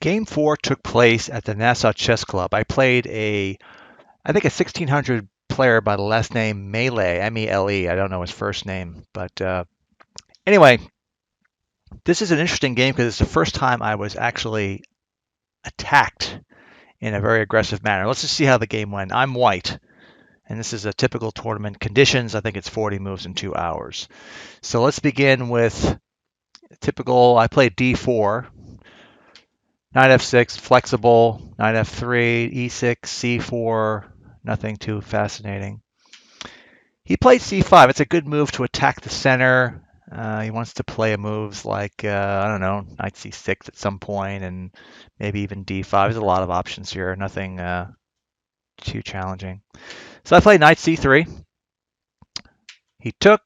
Game 4 took place at the Nassau Chess Club. I played I think a 1600 player by the last name Melee, M-E-L-E. I don't know his first name. But anyway, this is an interesting game because it's the first time I was actually attacked in a very aggressive manner. Let's just see how the game went. I'm white, and this is a typical tournament conditions. I think it's 40 moves in 2 hours. So let's begin with typical. I played D4. Knight f6, flexible. Knight f3, e6, c4, nothing too fascinating. He played c5. It's a good move to attack the center. He wants to play moves like, I don't know, knight c6 at some point, and maybe even d5. There's a lot of options here, nothing too challenging. So I played knight c3. He took.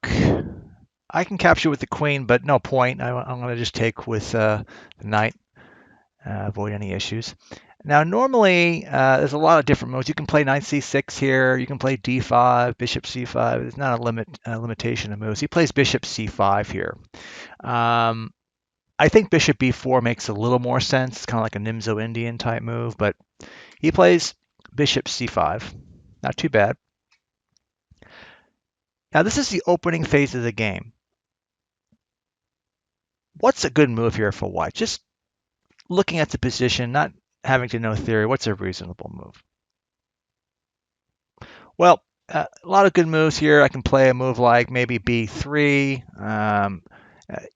I can capture with the queen, but no point. I'm going to just take with the knight. Avoid any issues. Now, normally, there's a lot of different moves. You can play knight c6 here. You can play d5, bishop c5. There's not a limitation of moves. He plays bishop c5 here. I think bishop b4 makes a little more sense. It's kind of like a Nimzo-Indian type move, but he plays bishop c5. Not too bad. Now, this is the opening phase of the game. What's a good move here for white? Just looking at the position, not having to know theory, what's a reasonable move? Well, a lot of good moves here. I can play a move like maybe b3,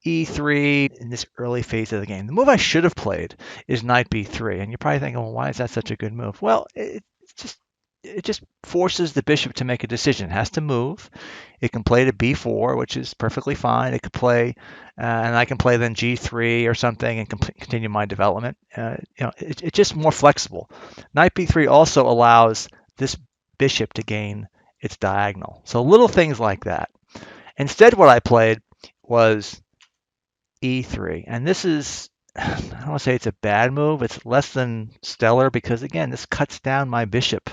e3 in this early phase of the game. The move I should have played is knight b3, and you're probably thinking, well, why is that such a good move? Well, it just forces the bishop to make a decision. It has to move. It can play to b4, which is perfectly fine. It could play, and I can play then g3 or something and continue my development. It's just more flexible. Knight b3 also allows this bishop to gain its diagonal. So little things like that. Instead, what I played was e3, and this is, I don't want to say it's a bad move. It's less than stellar because, again, this cuts down my bishop.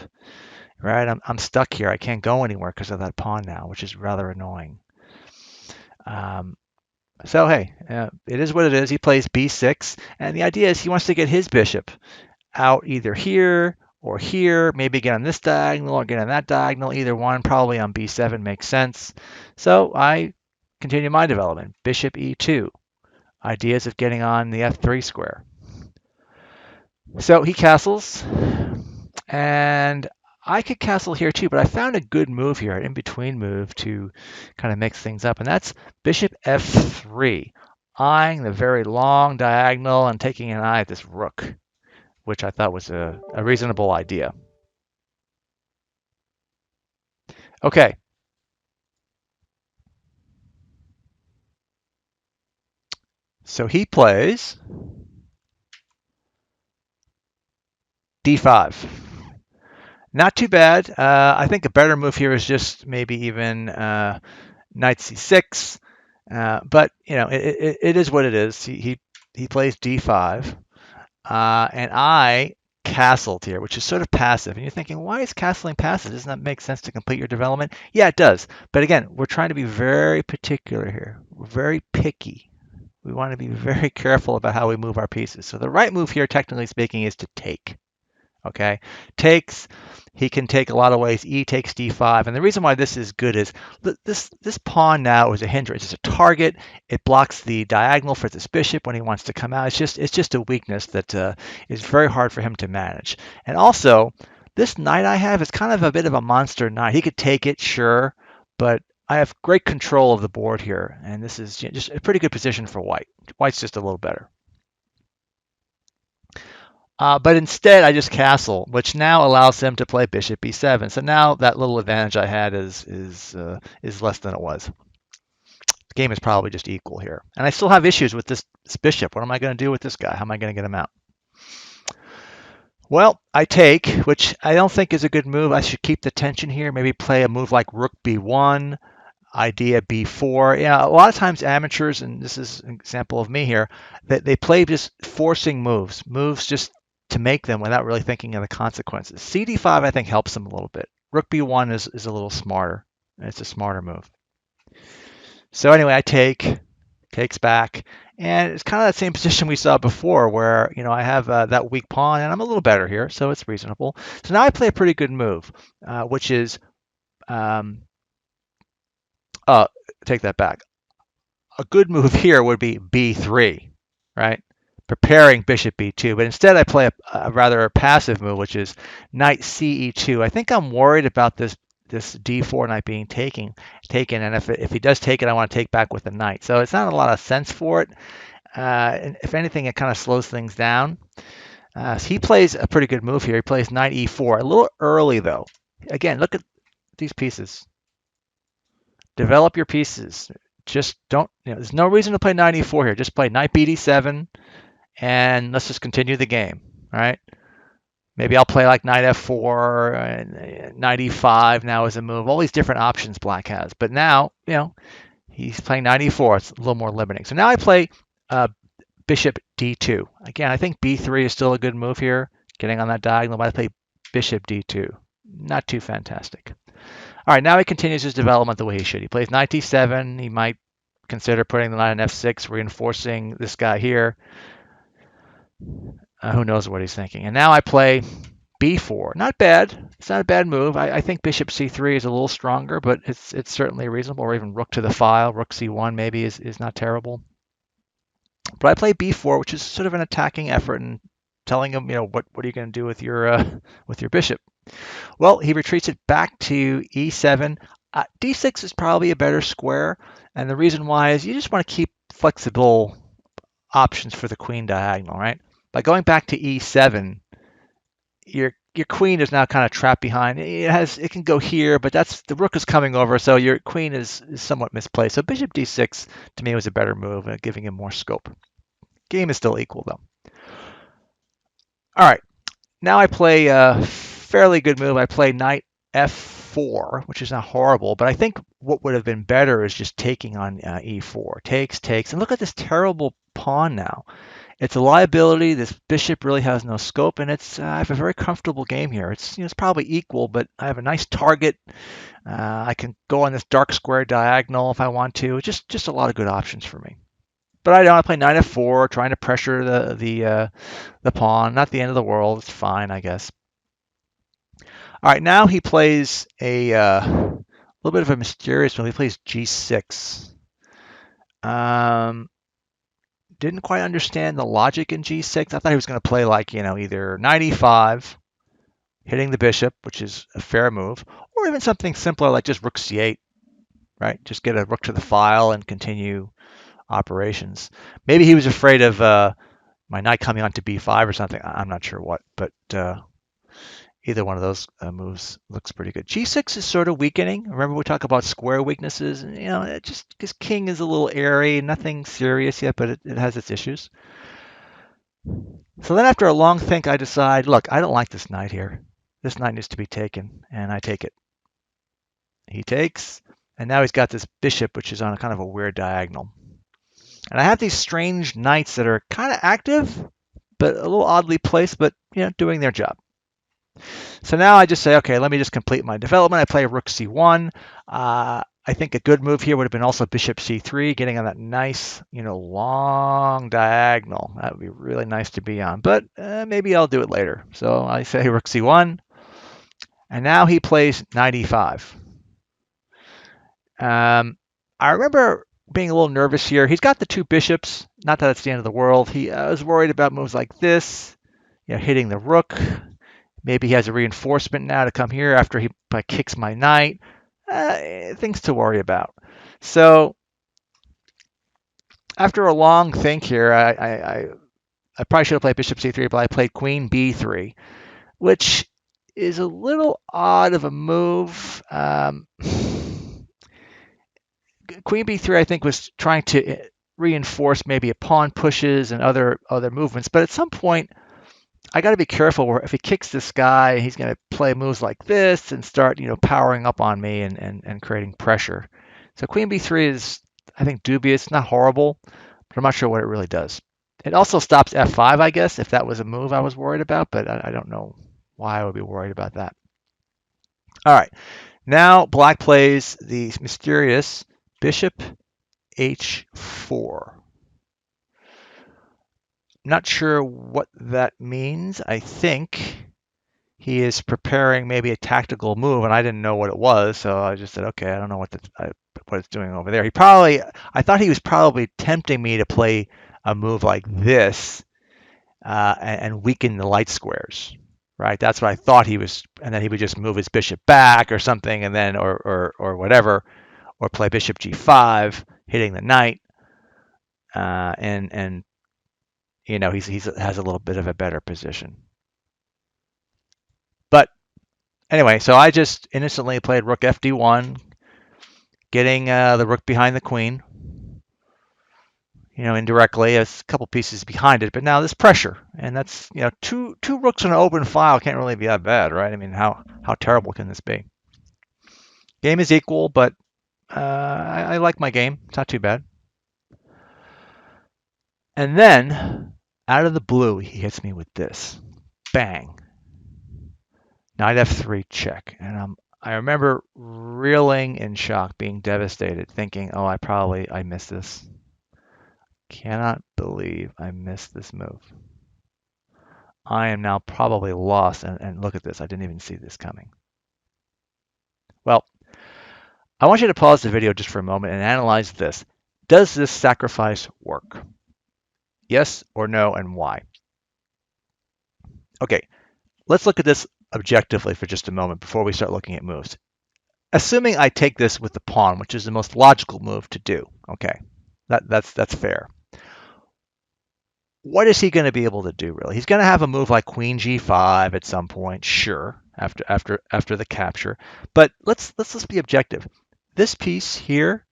Right, I'm stuck here. I can't go anywhere because of that pawn now, which is rather annoying. So hey, it is what it is. He plays b6, and the idea is he wants to get his bishop out either here or here, maybe get on this diagonal or get on that diagonal. Either one, probably on b7 makes sense. So I continue my development. Bishop e2. Ideas of getting on the f3 square. So he castles, and I could castle here too, but I found a good move here, an in-between move to kind of mix things up, and that's bishop f3, eyeing the very long diagonal and taking an eye at this rook, which I thought was a reasonable idea. Okay. So he plays d5. Not too bad. I think a better move here is just maybe even knight c6. But it is what it is. He plays d5, and I castled here, which is sort of passive. And you're thinking, why is castling passive? Doesn't that make sense to complete your development? Yeah, it does. But again, we're trying to be very particular here. We're very picky. We want to be very careful about how we move our pieces. So the right move here, technically speaking, is to take. Okay, takes. He can take a lot of ways. E takes d5, and the reason why this is good is this pawn now is a hindrance. It's a target. It blocks the diagonal for this bishop when he wants to come out. It's just a weakness that is very hard for him to manage. And also, this knight I have is kind of a bit of a monster knight. He could take it, sure, but I have great control of the board here, and this is just a pretty good position for white. White's just a little better. But instead, I just castle, which now allows him to play bishop b7. So now that little advantage I had is less than it was. The game is probably just equal here. And I still have issues with this bishop. What am I going to do with this guy? How am I going to get him out? Well, I take, which I don't think is a good move. I should keep the tension here. Maybe play a move like rook b1, idea b4. Yeah, a lot of times amateurs, and this is an example of me here, that they play just forcing moves just to make them without really thinking of the consequences. CD5, I think, helps them a little bit. Rook b1 is a little smarter. It's a smarter move. So anyway, I take. takes back, and it's kind of that same position we saw before, where I have that weak pawn, and I'm a little better here, so it's reasonable. So now I play a pretty good move, which is um, uh, take that back. A good move here would be b3, right? Preparing bishop b2, but instead I play a rather passive move, which is knight ce2. I think I'm worried about this d4 knight being taken, and if he does take it, I want to take back with the knight. So it's not a lot of sense for it. And if anything, it kind of slows things down. So he plays a pretty good move here. He plays knight e4, a little early though. Again, look at these pieces. Develop your pieces. Just don't, there's no reason to play knight e4 here. Just play knight bd7, and let's just continue the game, right? Maybe I'll play like knight f4, and knight e5 now as a move. All these different options black has. But now, he's playing knight e4. It's a little more limiting. So now I play bishop d2. Again, I think b3 is still a good move here, getting on that diagonal, but I play bishop d2. Not too fantastic. All right, now he continues his development the way he should. He plays knight d7. He might consider putting the knight on f6, reinforcing this guy here. Who knows what he's thinking. And now I play b4. Not bad. It's not a bad move. I think bishop c3 is a little stronger, but it's certainly reasonable. Or even rook to the file. Rook c1 maybe is not terrible. But I play b4, which is sort of an attacking effort, and telling him, what are you going to do with your bishop? Well, he retreats it back to e7. D6 is probably a better square, and the reason why is you just want to keep flexible options for the queen diagonal, right? By going back to e7, your queen is now kind of trapped behind. It can go here, but the rook is coming over, so your queen is somewhat misplaced. So bishop d6 to me was a better move, giving him more scope. Game is still equal though. All right, now I play a fairly good move. I play knight f4, which is not horrible, but I think what would have been better is just taking on e4. Takes, and look at this terrible pawn now. It's a liability. This bishop really has no scope, and I have a very comfortable game here. It's probably equal, but I have a nice target. I can go on this dark square diagonal if I want to. Just a lot of good options for me. But I don't. I play knight f4, trying to pressure the pawn. Not the end of the world. It's fine, I guess. All right, now he plays a little bit of a mysterious move. He plays g6. Didn't quite understand the logic in g6. I thought he was going to play like, either knight e5, hitting the bishop, which is a fair move, or even something simpler like just rook c8, right? Just get a rook to the file and continue operations. Maybe he was afraid of my knight coming on to b5 or something. I'm not sure what, but either one of those moves looks pretty good. G6 is sort of weakening. Remember we talk about square weaknesses, and just because king is a little airy, nothing serious yet, but it has its issues. So then after a long think, I decide, look, I don't like this knight here. This knight needs to be taken, and I take it. He takes, and now he's got this bishop, which is on a kind of a weird diagonal. And I have these strange knights that are kind of active, but a little oddly placed, but doing their job. So now I just say, okay, let me just complete my development. I play rook c1. I think a good move here would have been also bishop c3, getting on that nice, long diagonal. That would be really nice to be on, but maybe I'll do it later. So I say rook c1, and now he plays knight e5. I remember being a little nervous here. He's got the two bishops. Not that it's the end of the world. I was worried about moves like this, hitting the rook. Maybe he has a reinforcement now to come here after he kicks my knight. Things to worry about. So after a long think here, I probably should have played bishop c3, but I played queen b3, which is a little odd of a move. Queen b3, I think, was trying to reinforce maybe a pawn pushes and other movements, but at some point, I got to be careful where if he kicks this guy, he's going to play moves like this and start, powering up on me and creating pressure. So queen b3 is, I think, dubious, not horrible, but I'm not sure what it really does. It also stops f5, I guess, if that was a move I was worried about, but I don't know why I would be worried about that. All right, now black plays the mysterious bishop h4. Not sure what that means. I think he is preparing maybe a tactical move, and I didn't know what it was, so I just said, okay, I don't know what it's doing over there. I thought he was probably tempting me to play a move like this and weaken the light squares, right? That's what I thought he was, and then he would just move his bishop back or something, and then or whatever, or play bishop g5, hitting the knight, and he has a little bit of a better position. But anyway, so I just innocently played rook fd1, getting the rook behind the queen. Indirectly, it's a couple pieces behind it, but now there's pressure, and that's two rooks on an open file can't really be that bad, right? I mean, how terrible can this be? Game is equal, but I like my game. It's not too bad. And then, out of the blue, he hits me with this, bang, knight f3 check, and I remember reeling in shock, being devastated, thinking, oh, I missed this. Cannot believe I missed this move. I am now probably lost, and look at this, I didn't even see this coming. Well, I want you to pause the video just for a moment and analyze this. Does this sacrifice work? Yes or no, and why? Okay, let's look at this objectively for just a moment before we start looking at moves. Assuming I take this with the pawn, which is the most logical move to do, okay, that's fair. What is he going to be able to do, really? He's going to have a move like queen g5 at some point, sure, after the capture. But let's be objective. This piece here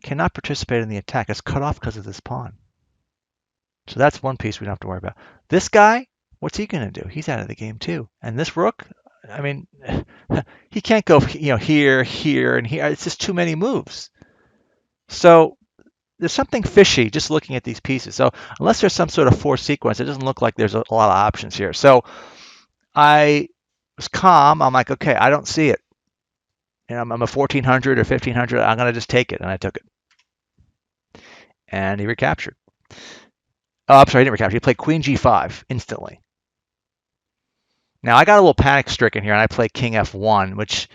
cannot participate in the attack. It's cut off because of this pawn. So that's one piece we don't have to worry about. This guy, what's he going to do? He's out of the game too. And this rook, I mean, he can't go here, here, and here. It's just too many moves. So there's something fishy just looking at these pieces. So unless there's some sort of forced sequence, it doesn't look like there's a lot of options here. So I was calm. I'm like, okay, I don't see it. And I'm a 1400 or 1500. I'm going to just take it. And I took it. And he recaptured. Oh, I'm sorry, he didn't recapture. He played queen g5 instantly. Now I got a little panic stricken here, and I played king f1, which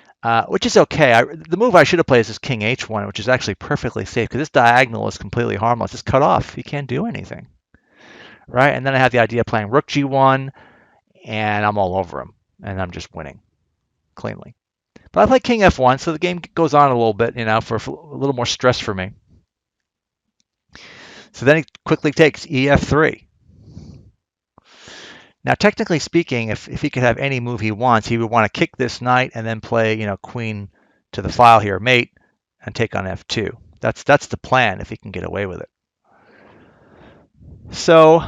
is okay. The move I should have played is this king h1, which is actually perfectly safe because this diagonal is completely harmless. It's cut off. He can't do anything, right? And then I had the idea of playing rook g1, and I'm all over him, and I'm just winning cleanly. But I played king f1, so the game goes on a little bit, for a little more stress for me. So then he quickly takes ef3. Now, technically speaking, if he could have any move he wants, he would want to kick this knight and then play, queen to the file here, mate, and take on f2. That's the plan if he can get away with it. So,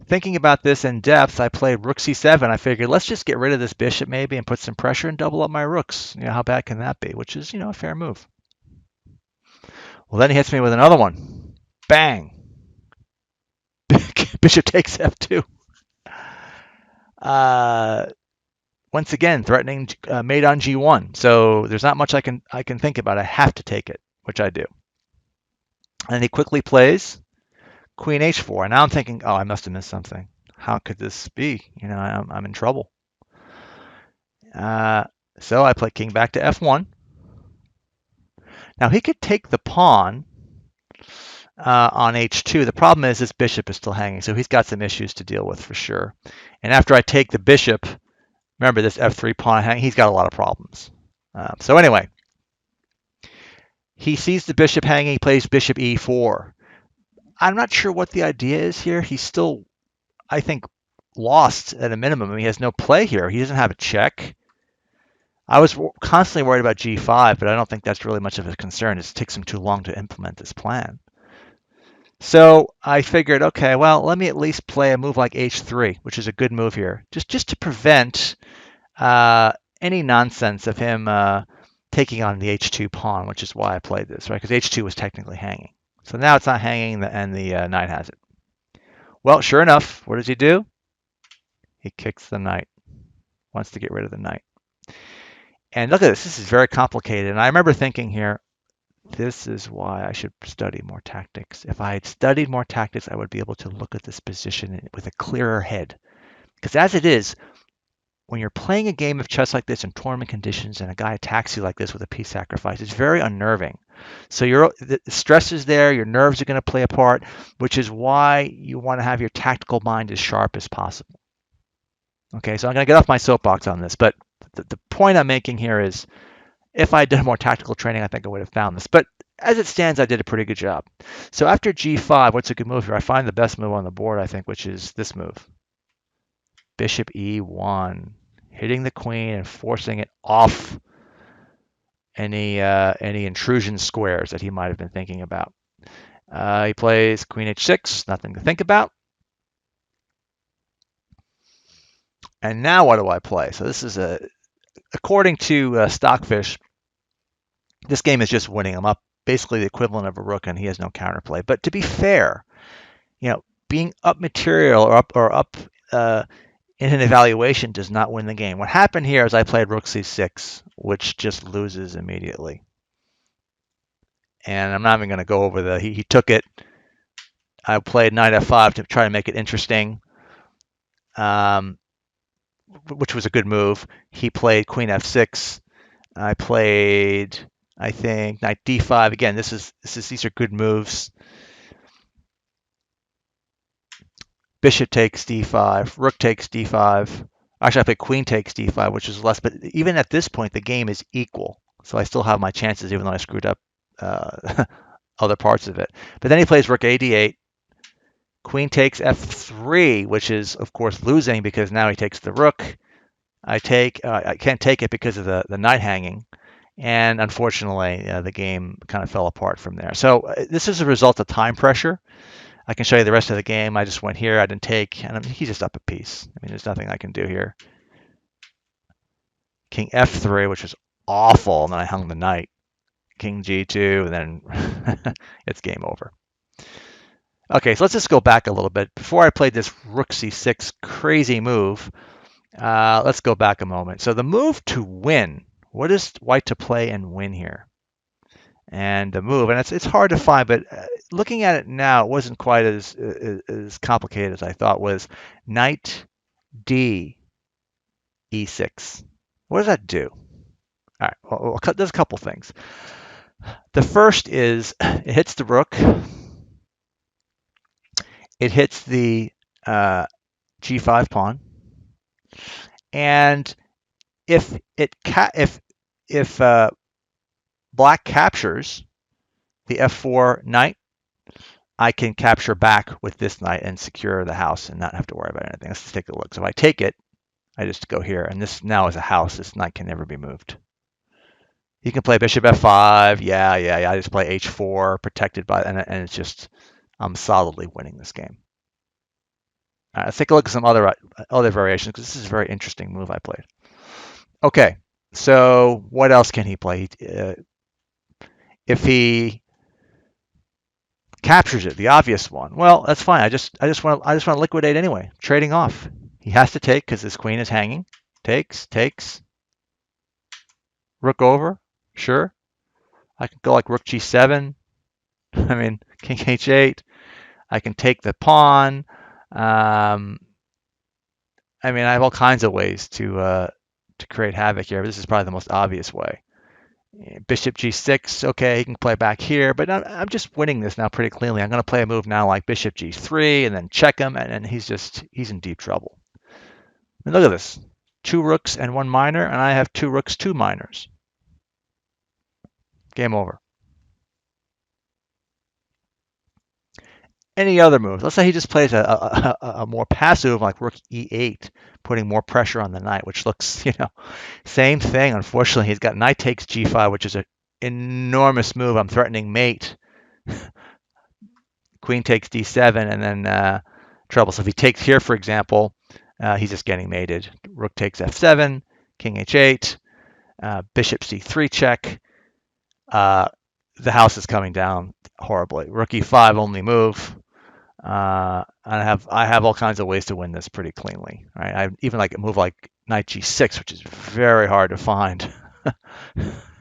thinking about this in depth, I played rook c7. I figured, let's just get rid of this bishop maybe and put some pressure and double up my rooks. How bad can that be? Which is, a fair move. Well, then he hits me with another one. Bang. Bishop takes f2. Once again, threatening mate on g1. So there's not much I can think about. I have to take it, which I do. And he quickly plays queen h4. And now I'm thinking, oh, I must have missed something. How could this be? I'm in trouble. So I play king back to f1. Now he could take the pawn on h2. The problem is this bishop is still hanging, so he's got some issues to deal with for sure. And after I take the bishop, remember this f3 pawn hanging, he's got a lot of problems. So anyway, he sees the bishop hanging, he plays bishop e4. I'm not sure what the idea is here. He's still, I think, lost at a minimum. I mean, he has no play here. He doesn't have a check. I was constantly worried about g5, but I don't think that's really much of a concern. It takes him too long to implement this plan. So I figured, okay, well, let me at least play a move like h3, which is a good move here, just to prevent any nonsense of him taking on the h2 pawn, which is why I played this, right? Because h2 was technically hanging. So now it's not hanging, and the knight has it. Well, sure enough, what does he do? He kicks the knight, wants to get rid of the knight. And look at this. This is very complicated. And I remember thinking here, This is why I should study more tactics. If I had studied more tactics, I would be able to look at this position with a clearer head. Because as it is, when you're playing a game of chess like this in tournament conditions and a guy attacks you like this with a piece sacrifice, it's very unnerving. So the stress is there, your nerves are going to play a part, which is why you want to have your tactical mind as sharp as possible. Okay, so I'm going to get off my soapbox on this, but the point I'm making here is if I did more tactical training, I think I would have found this. But as it stands, I did a pretty good job. So after g5, what's a good move here? I find the best move on the board, I think, which is this move. Bishop e1, hitting the queen and forcing it off any intrusion squares that he might have been thinking about. He plays queen h6, nothing to think about. And now what do I play? So this is according to Stockfish, this game is just winning. I'm up basically the equivalent of a rook, and he has no counterplay. But to be fair, being up material or up in an evaluation does not win the game. What happened here is I played rook c6, which just loses immediately. And I'm not even going to go over he took it. I played knight f5 to try to make it interesting, which was a good move. He played queen f6. I played, I think, knight d5. Again, these are good moves. Bishop takes d5, rook takes d5. Actually, I played queen takes d5, which is less. But even at this point, the game is equal. So I still have my chances, even though I screwed up other parts of it. But then he plays rook a d8. Queen takes f3, which is, of course, losing because now he takes the rook. I can't take it because of the knight hanging. And unfortunately, the game kind of fell apart from there. So this is a result of time pressure. I can show you the rest of the game. I just went here. I didn't take. And he's just up a piece. I mean, there's nothing I can do here. King f3, which was awful. And then I hung the knight. King g2, and then it's game over. Okay, so let's just go back a little bit. Before I played this rook c6 crazy move, let's go back a moment. So the move to win, what is white to play and win here? And the move, and it's hard to find, but looking at it now, it wasn't quite as complicated as I thought. Was knight d e6. What does that do? All right, well, there's a couple things. The first is it hits the rook. It hits the g5 pawn, and if black captures the f4 knight, I can capture back with this knight and secure the house and not have to worry about anything. Let's just take a look. So if I take it, I just go here, and this now is a house. This knight can never be moved. You can play bishop f5. Yeah. I just play h4, protected by, and it's just I'm solidly winning this game. All right, let's take a look at some other variations because this is a very interesting move I played. Okay, so what else can he play? If he captures it, the obvious one, well, that's fine. I just want to liquidate anyway. Trading off. He has to take because his queen is hanging. Takes. Rook over. Sure. I can go like rook g7. I mean, king h8. I can take the pawn. I mean, I have all kinds of ways to create havoc here. But this is probably the most obvious way. Bishop g6. Okay, he can play back here, but I'm just winning this now pretty cleanly. I'm going to play a move now like bishop g3 and then check him, and he's in deep trouble. And look at this. 2 rooks and 1 minor, and I have 2 rooks, 2 minors. Game over. Any other moves? Let's say he just plays a more passive like rook e8, putting more pressure on the knight, which looks, same thing. Unfortunately, he's got knight takes g5, which is an enormous move. I'm threatening mate. Queen takes d7, and then trouble. So if he takes here, for example, he's just getting mated. Rook takes f7, king h8, bishop c3 check. The house is coming down horribly. Rook e5 only move. I have all kinds of ways to win this pretty cleanly. Right? I even like a move like knight g6, which is very hard to find.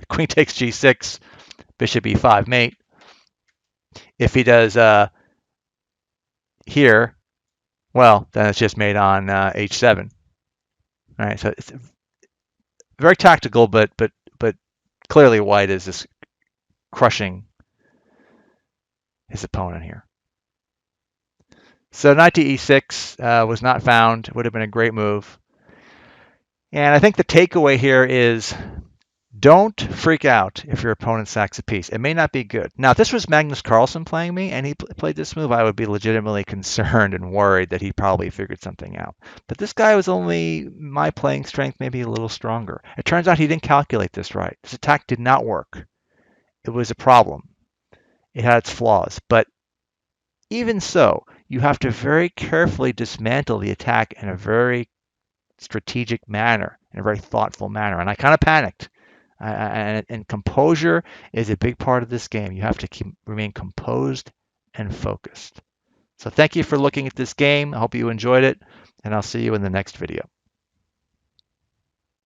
Queen takes g6, bishop e5 mate. If he does here, well, then it's just mate on h7. All right, so it's very tactical, but clearly white is just crushing his opponent here. So knight to e6 was not found. Would have been a great move. And I think the takeaway here is don't freak out if your opponent sacks a piece. It may not be good. Now, if this was Magnus Carlsen playing me and he played this move, I would be legitimately concerned and worried that he probably figured something out. But this guy was only my playing strength, maybe a little stronger. It turns out he didn't calculate this right. This attack did not work. It was a problem. It had its flaws. But even so, you have to very carefully dismantle the attack in a very strategic manner, in a very thoughtful manner. And I kind of panicked. And composure is a big part of this game. You have to remain composed and focused. So thank you for looking at this game. I hope you enjoyed it, and I'll see you in the next video.